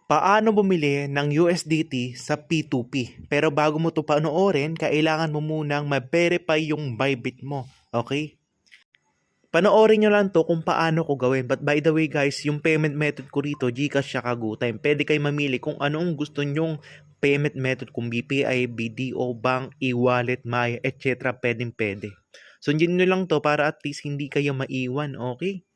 Paano bumili ng USDT sa P2P? Pero bago mo ito panoorin, kailangan mo munang ma-verify yung Bybit mo. Okay? Panoorin nyo lang to kung paano ko gawin. But by the way guys, yung payment method ko rito, GCash siya GoTime. Pwede kayo mamili kung anong gusto nyong payment method. Kung BPI, BDO, Bank, e-wallet, Maya, etc. Pwede. Sundin nyo lang to para at least hindi kayo maiwan. Okay?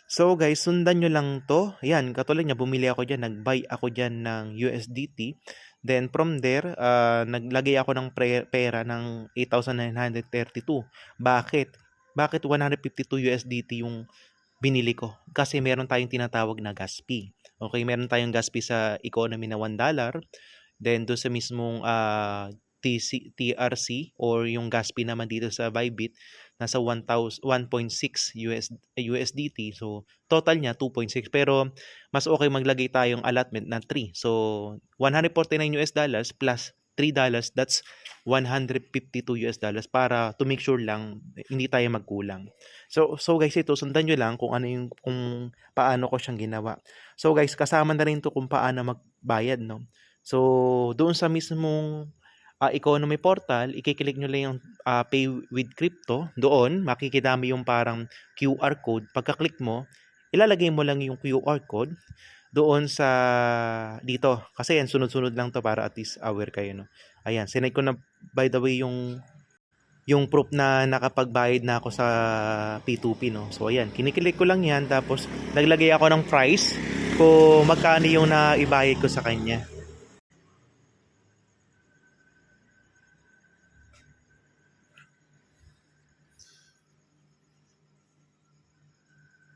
So guys, sundan nyo lang to. Yan, katulad niya, bumili ako dyan, nag-buy ako dyan ng USDT. Then from there, naglagay ako ng pera ng 8,932. Bakit? Bakit 152 USDT yung binili ko? Kasi meron tayong tinatawag na gas fee. Okay, meron tayong gas fee sa economy na $1. Then doon sa mismong TRC or yung gas fee naman dito sa Bybit, nasa 1.6 USDT. So, total niya 2.6. Pero, mas okay maglagay tayong allotment na 3. So, $149 plus $3, that's $152 para to make sure lang hindi tayo magkulang. So guys, ito sundan nyo lang kung ano yung kung paano ko siyang ginawa. So guys, kasama na rin to kung paano magbayad, no. So doon sa mismong economy portal, i-click nyo lang yung pay with crypto. Doon, makikidami yung parang QR code. Pagka-click mo, ilalagay mo lang yung QR code doon sa dito. Kasi yan, sunod-sunod lang to para at least aware kayo, no. Ayan, sinay ko na by the way yung proof na nakapagbayad na ako sa P2P, no. So ayan, kiniklik ko lang yan tapos naglagay ako ng price kung magkano yung naibayad ko sa kanya.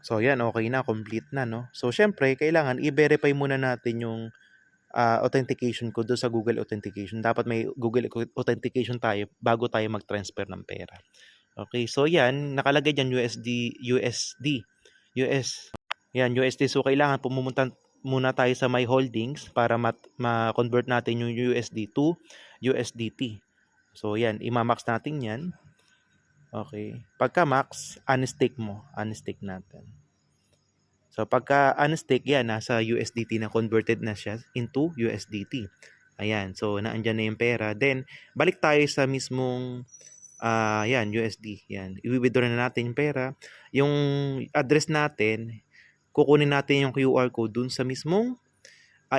So yan, okay na, complete na, no. So syempre, kailangan i-verify muna natin yung authentication ko doon sa Google Authentication. Dapat may Google Authentication tayo bago tayo mag-transfer ng pera. Okay, so yan, nakalagay dyan US. Yan, USD. So kailangan pumunta muna tayo sa My Holdings para ma-convert natin yung USD to USDT. So yan, imamax natin yan. Okay. Pagka max, unstick natin. So pagka unstick yan, nasa USDT na, converted na siya into USDT. Ayan, so naandyan na yung pera. Then balik tayo sa mismong yan, USD. Yan, i-withdraw na natin yung pera. Yung address natin, kukunin natin yung QR code dun sa mismong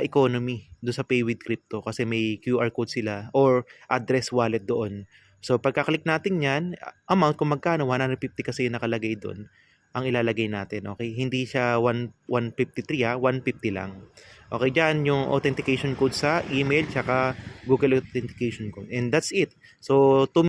economy, dun sa Pay with Crypto kasi may QR code sila or address wallet doon. So pagka-click natin yan, amount kung magkano, 150 kasi yung nakalagay doon ang ilalagay natin. Okay, hindi siya 153 150 lang. Okay, dyan yung authentication code sa email tsaka Google Authentication code. And that's it. So